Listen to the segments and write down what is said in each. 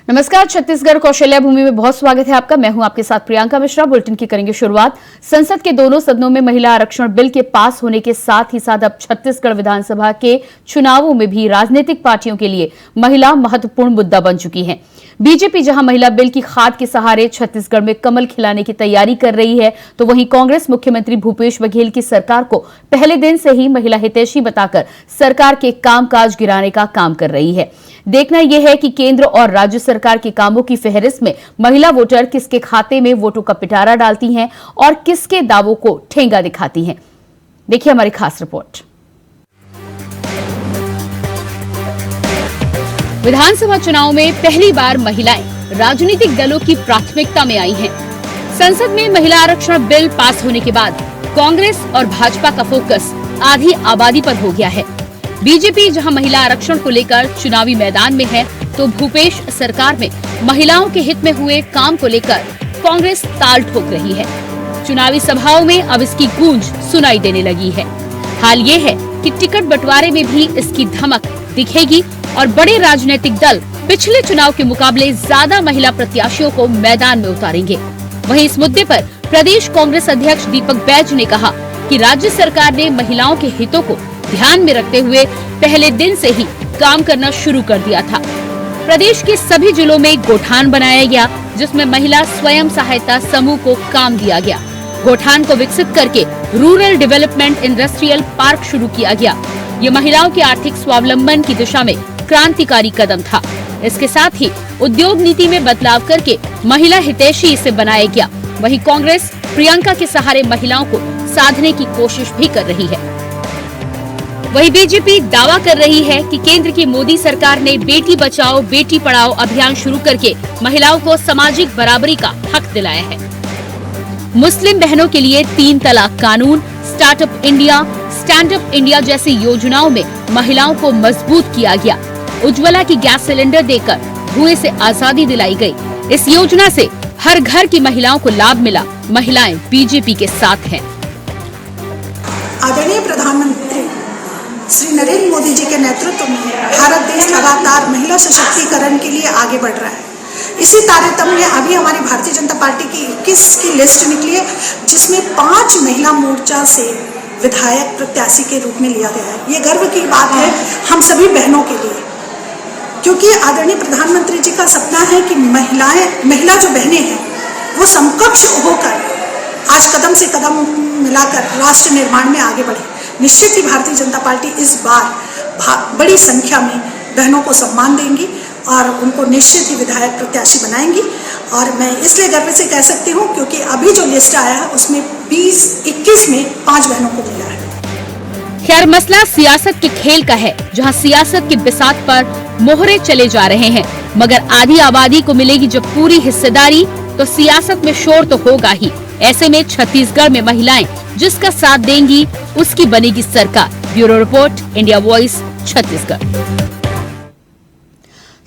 नमस्कार, छत्तीसगढ़ कौशल्या भूमि में बहुत स्वागत है आपका। मैं हूं आपके साथ प्रियंका मिश्रा। बुलेटिन की करेंगे शुरुआत। संसद के दोनों सदनों में महिला आरक्षण बिल के पास होने के साथ ही साथ अब छत्तीसगढ़ विधानसभा के चुनावों में भी राजनीतिक पार्टियों के लिए महिला महत्वपूर्ण मुद्दा बन चुकी है। बीजेपी जहां महिला बिल की खाद के सहारे छत्तीसगढ़ में कमल खिलाने की तैयारी कर रही है, तो वहीं कांग्रेस मुख्यमंत्री भूपेश बघेल की सरकार को पहले दिन से ही महिला हितैषी बताकर सरकार के कामकाज गिराने का काम कर रही है। देखना यह है कि केंद्र और राज्य सरकार के कामों की फहरिस्त में महिला वोटर किसके खाते में वोटों का पिटारा डालती हैं और किसके दावों को ठेंगा दिखाती हैं। देखिए हमारी खास रिपोर्ट। विधानसभा चुनाव में पहली बार महिलाएं राजनीतिक दलों की प्राथमिकता में आई हैं। संसद में महिला आरक्षण बिल पास होने के बाद कांग्रेस और भाजपा का फोकस आधी आबादी पर हो गया है। बीजेपी जहां महिला आरक्षण को लेकर चुनावी मैदान में है, तो भूपेश सरकार में महिलाओं के हित में हुए काम को लेकर कांग्रेस ताल ठोक रही है। चुनावी सभाओं में अब इसकी गूंज सुनाई देने लगी है। हाल ये है कि टिकट बंटवारे में भी इसकी धमक दिखेगी और बड़े राजनीतिक दल पिछले चुनाव के मुकाबले ज्यादा महिला प्रत्याशियों को मैदान में उतारेंगे। वहीं इस मुद्दे पर प्रदेश कांग्रेस अध्यक्ष दीपक बैज ने कहा कि राज्य सरकार ने महिलाओं के हितों को ध्यान में रखते हुए पहले दिन से ही काम करना शुरू कर दिया था। प्रदेश के सभी जिलों में गोठान बनाया गया, जिसमें महिला स्वयं सहायता समूह को काम दिया गया। गोठान को विकसित करके रूरल डेवलपमेंट इंडस्ट्रियल पार्क शुरू किया गया। ये महिलाओं के आर्थिक स्वावलंबन की दिशा में क्रांतिकारी कदम था। इसके साथ ही उद्योग नीति में बदलाव करके महिला हितैषी इसे बनाया गया। वहीं कांग्रेस प्रियंका के सहारे महिलाओं को साधने की कोशिश भी कर रही है। वहीं बीजेपी दावा कर रही है कि केंद्र की मोदी सरकार ने बेटी बचाओ बेटी पढ़ाओ अभियान शुरू करके महिलाओं को सामाजिक बराबरी का हक दिलाया है। मुस्लिम बहनों के लिए 3 तलाक कानून, startup India, stand up India जैसी योजनाओं में महिलाओं को मजबूत किया गया। उज्ज्वला की गैस सिलेंडर देकर धुएं से आजादी दिलाई गई। इस योजना से हर घर की महिलाओं को लाभ मिला। महिलाएं बीजेपी के साथ हैं। आदरणीय प्रधानमंत्री श्री नरेंद्र मोदी जी के नेतृत्व में भारत देश लगातार महिला सशक्तिकरण के लिए आगे बढ़ रहा है। इसी तारतम्य में अभी हमारी भारतीय जनता पार्टी की 21 की लिस्ट निकली है, जिसमें 5 महिला मोर्चा से विधायक प्रत्याशी के रूप में लिया गया है। ये गर्व की बात है हम सभी बहनों के लिए, क्योंकि आदरणीय प्रधानमंत्री जी का सपना है कि महिला जो बहनें हैं वो समकक्ष होकर आज कदम से कदम मिलाकर राष्ट्र निर्माण में आगे बढ़े। निश्चित ही भारतीय जनता पार्टी इस बार बड़ी संख्या में बहनों को सम्मान देंगी और उनको निश्चित ही विधायक प्रत्याशी बनाएंगी। और मैं इसलिए गर्व से कह सकती हूँ क्योंकि अभी जो लिस्ट आया है उसमें 20-21 में 5 बहनों को मिला है। खैर, मसला सियासत के खेल का है, जहां सियासत के बिसात पर मोहरे चले जा रहे हैं। मगर आधी आबादी को मिलेगी जब पूरी हिस्सेदारी, तो सियासत में शोर तो होगा ही। ऐसे में छत्तीसगढ़ में महिलाएं जिसका साथ देंगी उसकी बनेगी सरकार। Bureau report, India voice, Chhattisgarh.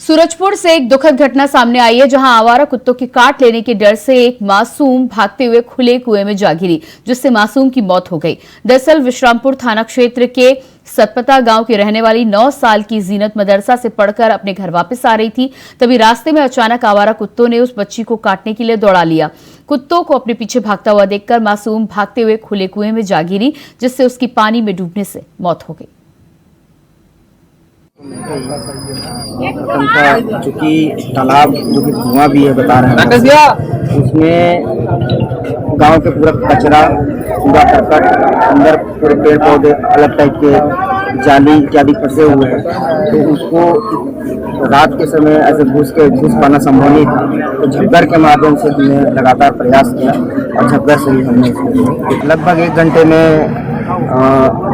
Surajpur से एक दुखद घटना सामने आई है, जहां आवारा कुत्तों की काट लेने के डर से एक मासूम भागते हुए खुले कुएं में जा गिरी, जिससे मासूम की मौत हो गई। दरअसल विश्रामपुर थाना क्षेत्र के सतपता गांव की रहने वाली 9 साल की जीनत मदरसा से पढ़कर अपने घर वापस आ रही थी। तभी रास्ते में अचानक आवारा कुत्तों ने उस बच्ची को काटने के लिए दौड़ा लिया। कुत्तों को अपने पीछे भागता हुआ देखकर मासूम भागते हुए खुले कुएं में जा गिरी, जिससे उसकी पानी में डूबने से मौत हो गई। चूंकि तालाब जो कि कुआं भी है बता रहे हैं, उसमें गांव के पूरा कचरा, पूरा करकट, अंदर पूरे पेड़ पौधे अलग टाइप के जाली इत्यादि फंसे हुए हैं। तो उसको रात के समय ऐसे घुस पाना संभव नहीं था। तो झग्गर के माध्यम से हमने लगातार प्रयास किया और झग्गर से ही हमने लगभग 1 घंटे में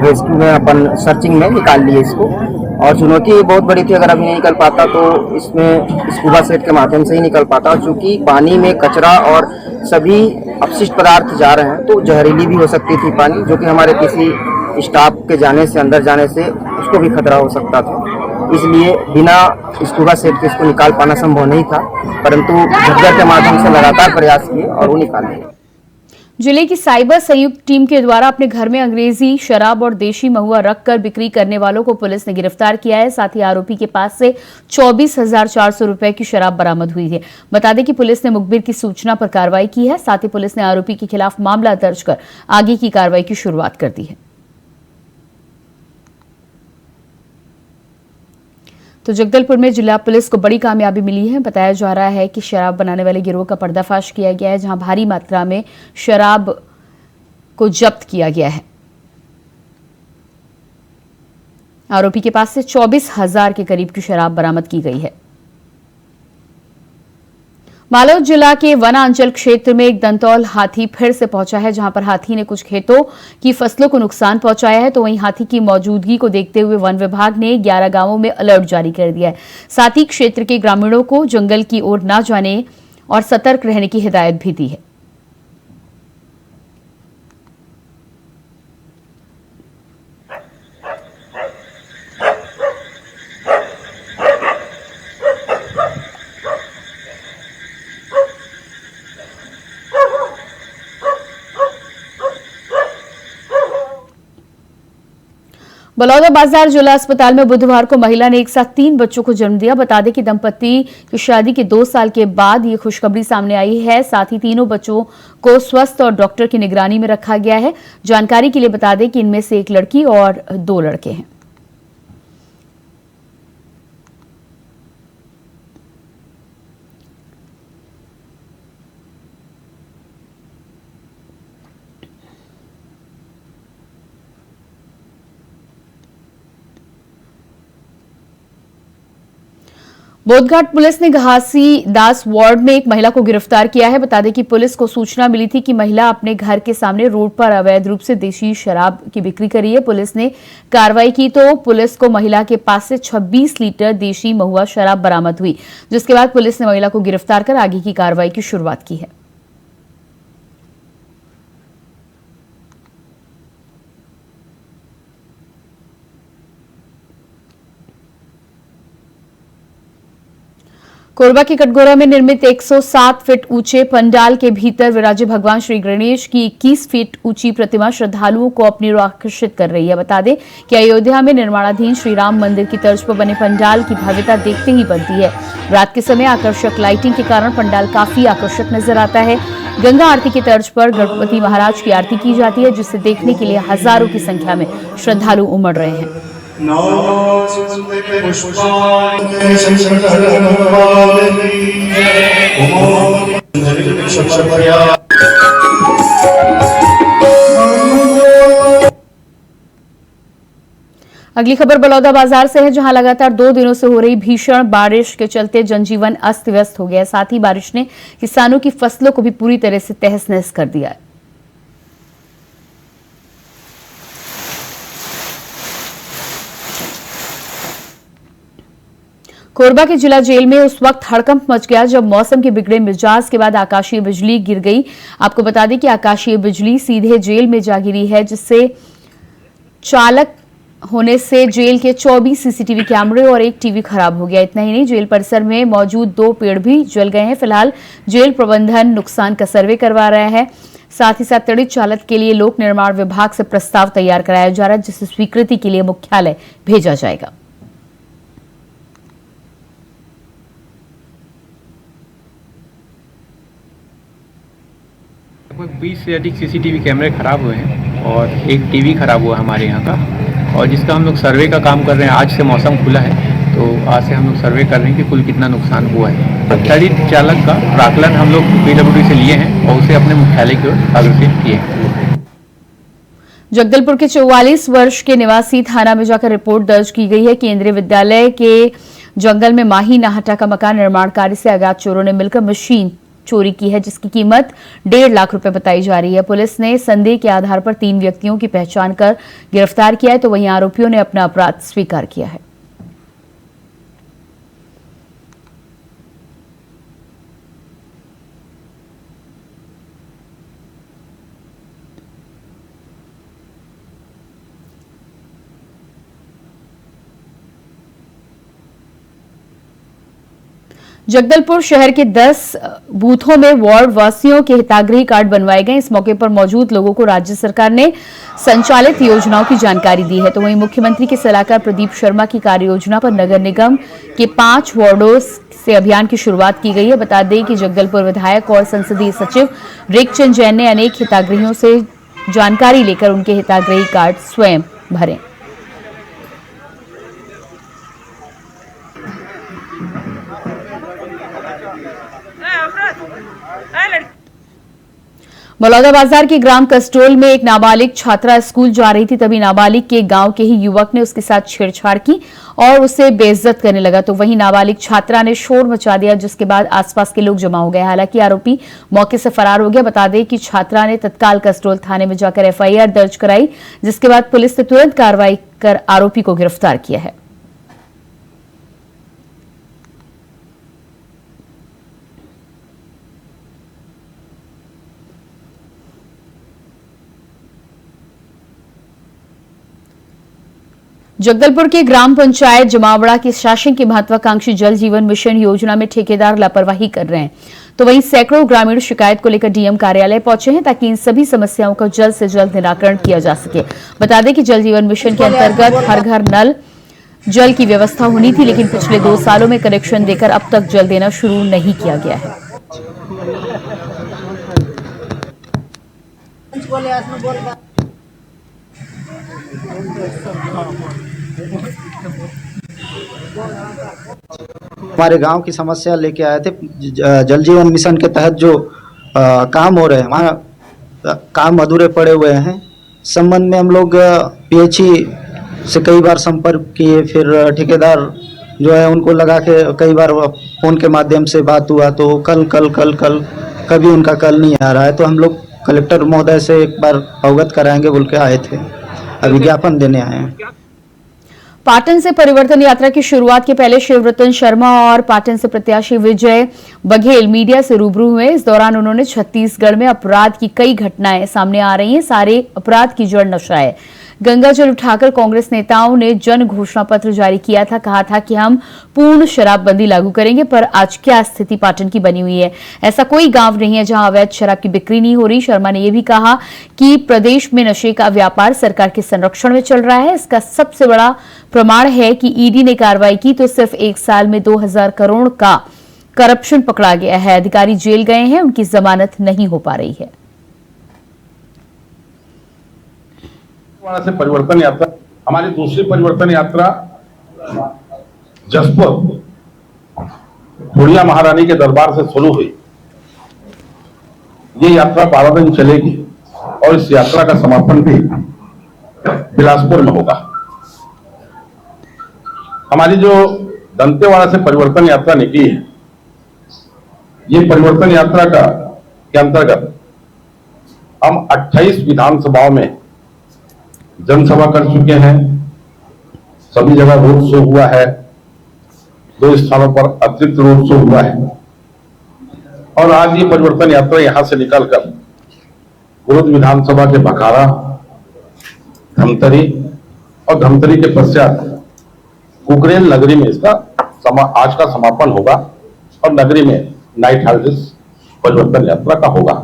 रेस्क्यू में अपन सर्चिंग में निकाल लिए इसको। और चुनौती बहुत बड़ी थी, अगर अभी नहीं निकल पाता तो इसमें स्कूबा सेट के माध्यम से ही निकल पाता, क्योंकि पानी में कचरा और सभी अपशिष्ट पदार्थ जा रहे हैं तो जहरीली भी हो सकती थी पानी, जो कि हमारे किसी स्टाफ के जाने से, अंदर जाने से उसको भी खतरा हो सकता था। इसलिए बिना स्कूबा सेट के इसको निकाल पाना संभव नहीं था, परंतु झग्गर के माध्यम से लगातार प्रयास किए और वो निकाल लिए। जिले की साइबर संयुक्त टीम के द्वारा अपने घर में अंग्रेजी शराब और देशी महुआ रखकर बिक्री करने वालों को पुलिस ने गिरफ्तार किया है। साथ ही आरोपी के पास से 24,400 रुपए की शराब बरामद हुई है। बता दें कि पुलिस ने मुखबिर की सूचना पर कार्रवाई की है। साथ ही पुलिस ने आरोपी के खिलाफ मामला दर्ज कर आगे की कार्रवाई की शुरुआत कर दी है। तो जगदलपुर में जिला पुलिस को बड़ी कामयाबी मिली है। बताया जा रहा है कि शराब बनाने वाले गिरोह का पर्दाफाश किया गया है, जहां भारी मात्रा में शराब को जब्त किया गया है। आरोपी के पास से 24,000 के करीब की शराब बरामद की गई है। बालोद जिला के वनांचल क्षेत्र में एक दंतौल हाथी फिर से पहुंचा है, जहां पर हाथी ने कुछ खेतों की फसलों को नुकसान पहुंचाया है। तो वहीं हाथी की मौजूदगी को देखते हुए वन विभाग ने 11 गांवों में अलर्ट जारी कर दिया है। साथ ही क्षेत्र के ग्रामीणों को जंगल की ओर न जाने और सतर्क रहने की हिदायत भी दी है। बलौदाबाजार जिला अस्पताल में बुधवार को महिला ने एक साथ 3 बच्चों को जन्म दिया। बता दें कि दंपति की शादी के 2 साल के बाद ये खुशखबरी सामने आई है। साथ ही तीनों बच्चों को स्वस्थ और डॉक्टर की निगरानी में रखा गया है। जानकारी के लिए बता दें कि इनमें से एक लड़की और 2 लड़के हैं। बोधघाट पुलिस ने घासी दास वार्ड में एक महिला को गिरफ्तार किया है। बता दें कि पुलिस को सूचना मिली थी कि महिला अपने घर के सामने रोड पर अवैध रूप से देशी शराब की बिक्री कर रही है। पुलिस ने कार्रवाई की तो पुलिस को महिला के पास से 26 लीटर देशी महुआ शराब बरामद हुई, जिसके बाद पुलिस ने महिला को गिरफ्तार कर आगे की कार्रवाई की शुरुआत की है। कोरबा के कटघोरा में निर्मित 107 फीट ऊंचे पंडाल के भीतर विराजे भगवान श्री गणेश की 21 फीट ऊंची प्रतिमा श्रद्धालुओं को अपनी ओर आकर्षित कर रही है। बता दें कि अयोध्या में निर्माणाधीन श्री राम मंदिर की तर्ज पर बने पंडाल की भव्यता देखते ही बनती है। रात के समय आकर्षक लाइटिंग के कारण पंडाल काफी आकर्षक नजर आता है। गंगा आरती की तर्ज पर गणपति महाराज की आरती की जाती है, जिसे देखने के लिए हजारों की संख्या में श्रद्धालु उमड़ रहे हैं। अगली खबर बलौदाबाजार से है, जहां लगातार 2 दिनों से हो रही भीषण बारिश के चलते जनजीवन अस्त व्यस्त हो गया है। साथ ही बारिश ने किसानों की फसलों को भी पूरी तरह से तहस नहस कर दिया है। कोरबा के जिला जेल में उस वक्त हड़कंप मच गया जब मौसम के बिगड़े मिजाज के बाद आकाशीय बिजली गिर गई। आपको बता दें कि आकाशीय बिजली सीधे जेल में जा गिरी है, जिससे चालक होने से जेल के 24 सीसीटीवी कैमरे और एक टीवी खराब हो गया। इतना ही नहीं, जेल परिसर में मौजूद 2 पेड़ भी जल गए हैं। फिलहाल जेल प्रबंधन नुकसान का सर्वे करवा रहा है। साथ ही साथ पीड़ित चालक के लिए लोक निर्माण विभाग से प्रस्ताव तैयार कराया जा रहा है, जिसे स्वीकृति के लिए मुख्यालय भेजा जाएगा। लगभग 20 से अधिक सीसीटीवी कैमरे खराब हुए हैं और एक टीवी खराब हुआ हमारे यहाँ का, और जिसका हम लोग सर्वे का काम कर रहे हैं। आज से मौसम खुला है, तो आज से हम लोग सर्वे कर रहे हैं कि कुल कितना नुकसान हुआ है। पीड़ित चालक का प्राकलन हम लोग PWD से लिए हैं और उसे अपने मुख्यालय की ओर अग्रसित किए हैं। जगदलपुर के 44 वर्ष के निवासी थाना में जाकर रिपोर्ट दर्ज की गई है। केंद्रीय विद्यालय के जंगल में माही नाहटा का मकान निर्माण कार्य से अज्ञात चोरों ने मिलकर मशीन चोरी की है, जिसकी कीमत 1.5 लाख रुपए बताई जा रही है। पुलिस ने संदेह के आधार पर 3 व्यक्तियों की पहचान कर गिरफ्तार किया है, तो वहीं आरोपियों ने अपना अपराध स्वीकार किया है। जगदलपुर शहर के 10 बूथों में वार्ड वासियों के हिताग्रही कार्ड बनवाए गए। इस मौके पर मौजूद लोगों को राज्य सरकार ने संचालित योजनाओं की जानकारी दी है। तो वहीं मुख्यमंत्री के सलाहकार प्रदीप शर्मा की कार्य योजना पर नगर निगम के 5 वार्डों से अभियान की शुरुआत की गई है। बता दें कि जगदलपुर विधायक और संसदीय सचिव रेखचंद जैन ने अनेक हिताग्रहियों से जानकारी लेकर उनके हिताग्रही कार्ड स्वयं भरे। बलौदाबाजार के ग्राम कस्टोल में एक नाबालिग छात्रा स्कूल जा रही थी, तभी नाबालिग के गांव के ही युवक ने उसके साथ छेड़छाड़ की और उसे बेइज्जत करने लगा। तो वहीं नाबालिग छात्रा ने शोर मचा दिया, जिसके बाद आसपास के लोग जमा हो गए। हालांकि आरोपी मौके से फरार हो गया। बता दें कि छात्रा ने तत्काल कस्टोल थाने में जाकर एफआईआर दर्ज कराई, जिसके बाद पुलिस ने तुरंत कार्रवाई कर आरोपी को गिरफ्तार किया है। जगदलपुर के ग्राम पंचायत जमावड़ा के शासन की महत्वाकांक्षी जल जीवन मिशन योजना में ठेकेदार लापरवाही कर रहे हैं। तो वहीं सैकड़ों ग्रामीण शिकायत को लेकर डीएम कार्यालय पहुंचे हैं, ताकि इन सभी समस्याओं का जल्द से जल्द निराकरण किया जा सके। बता दें कि जल जीवन मिशन के अंतर्गत हर घर नल जल की व्यवस्था होनी थी, लेकिन पिछले 2 सालों में कनेक्शन देकर अब तक जल देना शुरू नहीं किया गया है। हमारे गांव की समस्या लेके आए थे। जल जीवन मिशन के तहत जो काम हो रहे हैं, हमारा काम अधूरे पड़े हुए हैं। संबंध में हम लोग पीएचई से कई बार संपर्क किए, फिर ठेकेदार जो है उनको लगा के कई बार फोन के माध्यम से बात हुआ, तो कल कभी उनका कल नहीं आ रहा है। तो हम लोग कलेक्टर महोदय से एक बार अवगत कराएंगे बोल के आए थे, अभी ज्ञापन देने आए हैं। पाटन से परिवर्तन यात्रा की शुरुआत के पहले शिवरतन शर्मा और पाटन से प्रत्याशी विजय बघेल मीडिया से रूबरू हुए। इस दौरान उन्होंने छत्तीसगढ़ में अपराध की कई घटनाएं सामने आ रही हैं, सारे अपराध की जड़ नशा है। गंगा जल उठाकर कांग्रेस नेताओं ने जन घोषणा पत्र जारी किया था, कहा था कि हम पूर्ण शराबबंदी लागू करेंगे, पर आज क्या स्थिति पाटन की बनी हुई है। ऐसा कोई गांव नहीं है जहां अवैध शराब की बिक्री नहीं हो रही। शर्मा ने यह भी कहा कि प्रदेश में नशे का व्यापार सरकार के संरक्षण में चल रहा है। इसका सबसे बड़ा प्रमाण है कि ईडी ने कार्रवाई की तो सिर्फ 1 साल में 2000 करोड़ का करप्शन पकड़ा गया है। अधिकारी जेल गए हैं, उनकी जमानत नहीं हो पा रही है। से परिवर्तन यात्रा, हमारी दूसरी परिवर्तन यात्रा जसपुर बुढ़िया महारानी के दरबार से शुरू हुई। ये यात्रा 12 दिन चलेगी और इस यात्रा का समापन भी बिलासपुर में होगा। हमारी जो दंतेवाड़ा से परिवर्तन यात्रा निकली है, ये परिवर्तन यात्रा के अंतर्गत हम 28 विधानसभाओं में जनसभा कर चुके हैं। सभी जगह रोड शो हुआ है, 2 स्थानों पर अतिरिक्त रोड शो हुआ है और आज ये परिवर्तन यात्रा यहां से निकलकर गुरुद विधानसभा के बखारा, धमतरी और धमतरी के पश्चात कुकरेल नगरी में इसका आज का समापन होगा और नगरी में नाइट हाल्ट परिवर्तन यात्रा का होगा।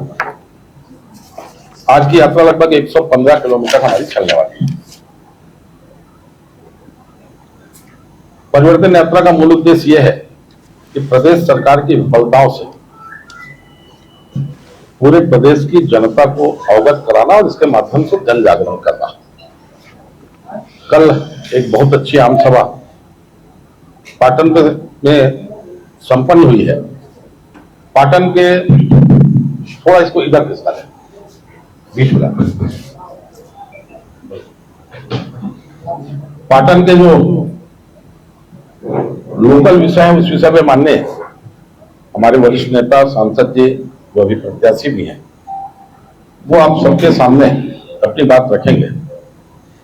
आज की यात्रा लगभग 115 किलोमीटर हमारी चलने वाली है। परिवर्तन यात्रा का मूल उद्देश्य यह है कि प्रदेश सरकार की विफलताओं से पूरे प्रदेश की जनता को अवगत कराना और इसके माध्यम से जन जागरण करना। कल एक बहुत अच्छी आम सभा पाटन में संपन्न हुई है। पाटन के थोड़ा इसको इधर किसका है बीच में, पाटन के जो लोकल विषय है उस विषय पे मानने हमारे वरिष्ठ नेता सांसद जी जो अभी प्रत्याशी भी हैं, वो आप सबके सामने अपनी बात रखेंगे।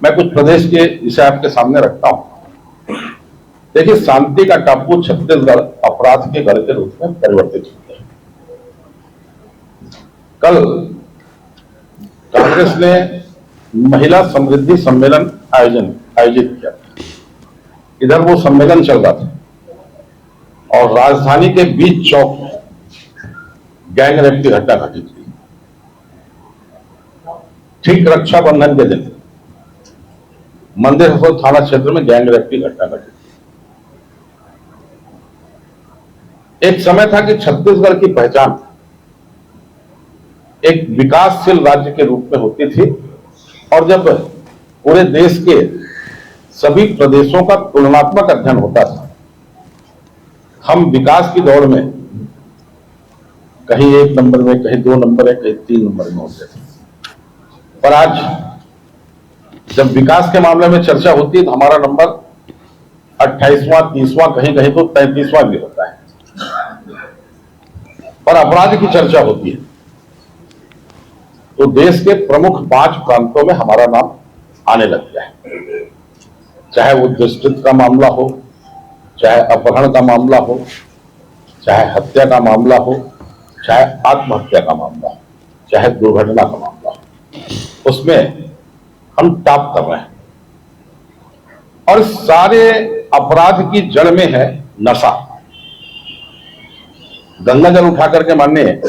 मैं कुछ प्रदेश के विषय आपके सामने रखता हूं। देखिए, शांति का टापू छत्तीसगढ़ अपराध के गढ़ के रूप में परिवर्तित हो गया। कल कांग्रेस ने महिला समृद्धि सम्मेलन आयोजित किया। इधर वो सम्मेलन चल रहा था। और राजधानी के बीच चौक में गैंग रेप की घटना घटित हुई। ठीक रक्षाबंधन के दिन मंदिर हसोद थाना क्षेत्र में गैंग रेप की घटना घटित हुई। एक समय था कि छत्तीसगढ़ की पहचान एक विकासशील राज्य के रूप में होती थी, और जब पूरे देश के सभी प्रदेशों का तुलनात्मक अध्ययन होता था, हम विकास की दौड़ में कहीं 1 नंबर में, कहीं 2 नंबर में, कहीं 3 नंबर में होते थे। पर आज जब विकास के मामले में चर्चा होती है तो हमारा नंबर 28वां, 30वां, कहीं कहीं तो 33वां भी होता है। पर अपराध की चर्चा होती है तो देश के प्रमुख 5 प्रांतों में हमारा नाम आने लग गया है। चाहे वो दुष्कृत का मामला हो, चाहे अपहरण का मामला हो, चाहे हत्या का मामला हो, चाहे आत्महत्या का मामला हो, चाहे दुर्घटना का मामला हो, उसमें हम टॉप कर रहे हैं। और सारे अपराध की जड़ में है नशा। गंगा जल उठा करके माननीय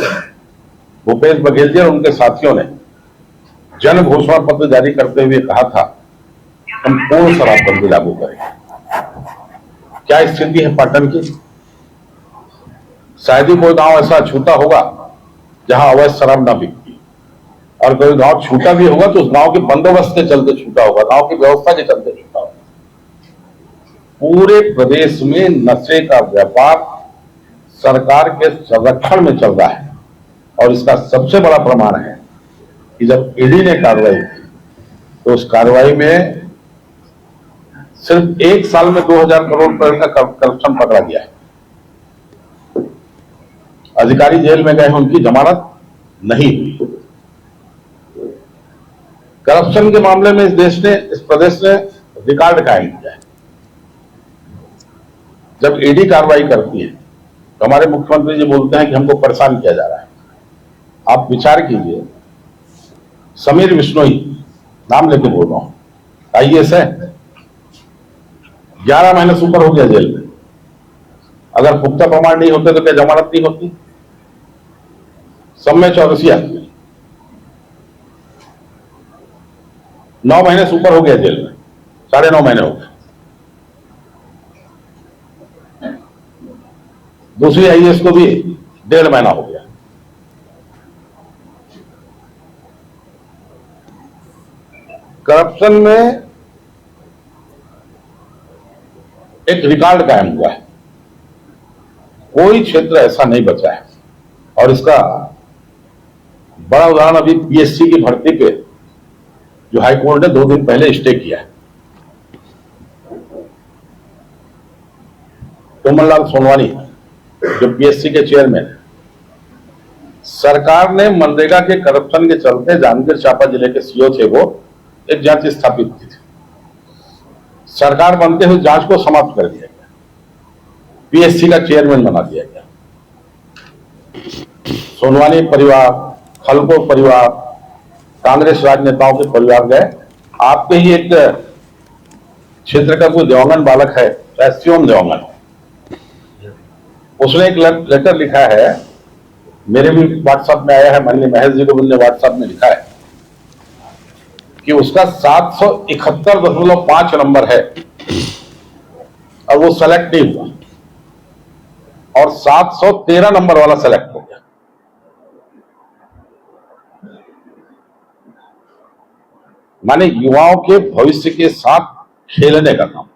भूपेश बघेल जी और उनके साथियों ने जन घोषणा पत्र जारी करते हुए कहा था हम पूर्ण शराबबंदी लागू करेंगे। क्या स्थिति है पाटन की? शायद ही कोई गांव ऐसा छूटा होगा जहां अवैध शराब ना बिकती, और कोई गांव छूटा भी होगा तो उस गांव के बंदोबस्त के चलते छूटा होगा, गांव की व्यवस्था के चलते छूटा होगा। पूरे प्रदेश में नशे का व्यापार सरकार के संरक्षण में चल रहा है, और इसका सबसे बड़ा प्रमाण है कि जब ईडी ने कार्रवाई की तो उस कार्रवाई में सिर्फ 1 साल में 2000 करोड़ रुपए का करप्शन पकड़ा गया है। अधिकारी जेल में गए हैं, उनकी जमानत नहीं हुई। करप्शन के मामले में इस प्रदेश ने रिकॉर्ड कायम किया है। जब ईडी कार्रवाई करती है तो हमारे मुख्यमंत्री जी बोलते हैं कि हमको परेशान किया जा रहा है। आप विचार कीजिए, समीर बिश्नोई, नाम लेके बोल रहा हूं, आईएएस है, 11 महीने से ऊपर हो गया जेल में। अगर पुख्ता प्रमाण नहीं होते तो क्या जमानत नहीं होती? सम्य चौरसिया 9 महीने से ऊपर हो गया जेल में, 9.5 महीने हो गए। दूसरी आईएएस को भी 1.5 महीना हो गया। करप्शन में एक रिकॉर्ड कायम हुआ है, कोई क्षेत्र ऐसा नहीं बचा है। और इसका बड़ा उदाहरण अभी पीएससी की भर्ती पे जो हाईकोर्ट ने 2 दिन पहले स्टे किया है। तोमरलाल सोनवानी जो पीएससी के चेयरमैन है, सरकार ने मनरेगा के करप्शन के चलते जांजगीर चांपा जिले के सीओ थे, वो एक जांच स्थापित की थी। सरकार बनते हुए जांच को समाप्त कर दिया गया, पीएससी का चेयरमैन बना दिया गया। सोनवानी परिवार, खलको परिवार, कांग्रेस राजनेताओं के परिवार गए। आपके ही एक क्षेत्र का कोई देवांगन बालक है, शिवम देवांगन, उसने एक लेटर लिखा है, मेरे भी व्हाट्सएप में आया है, माननीय महेश जी को मैंने व्हाट्सएप में लिखा है कि उसका 771.5 नंबर है और वो सेलेक्ट नहीं हुआ, और 713 नंबर वाला सेलेक्ट हो गया। माने युवाओं के भविष्य के साथ खेलने का काम।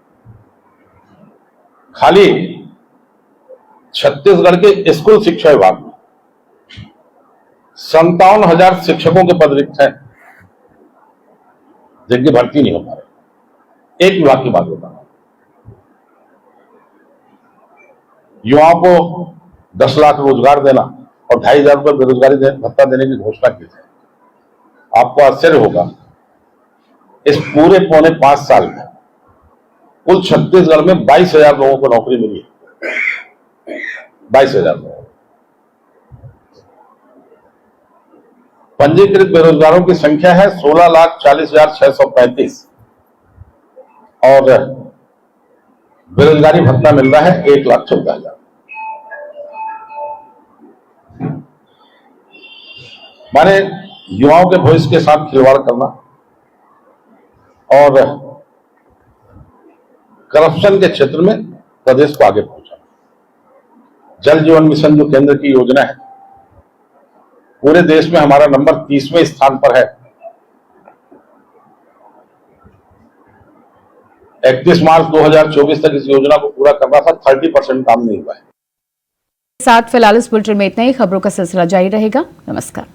खाली छत्तीसगढ़ के स्कूल शिक्षा विभाग में 57,000 शिक्षकों के पद रिक्त हैं जिनकी भर्ती नहीं हो पा रही। एक विभाग की बात बता रहा हूं, युवाओं को 10 लाख रोजगार देना और 2,500 रुपये बेरोजगारी भत्ता देने की घोषणा की थी। आपको आश्चर्य होगा, इस पूरे 5 साल में कुल छत्तीसगढ़ में 22,000 लोगों को नौकरी मिली है। 22,000 लोग। पंजीकृत बेरोजगारों की संख्या है 16,40,635 और बेरोजगारी भत्ता मिल रहा है 1,14,000। माने युवाओं के भविष्य के साथ खिलवाड़ करना और करप्शन के क्षेत्र में प्रदेश को आगे पहुंचाना। जल जीवन मिशन जो केंद्र की योजना है, पूरे देश में हमारा नंबर 30वें स्थान पर है। 31 मार्च 2024 तक इस योजना को पूरा करना था, 30% काम नहीं हुआ है। साथ फिलहाल इस बुलेटिन में इतना ही। खबरों का सिलसिला जारी रहेगा। नमस्कार।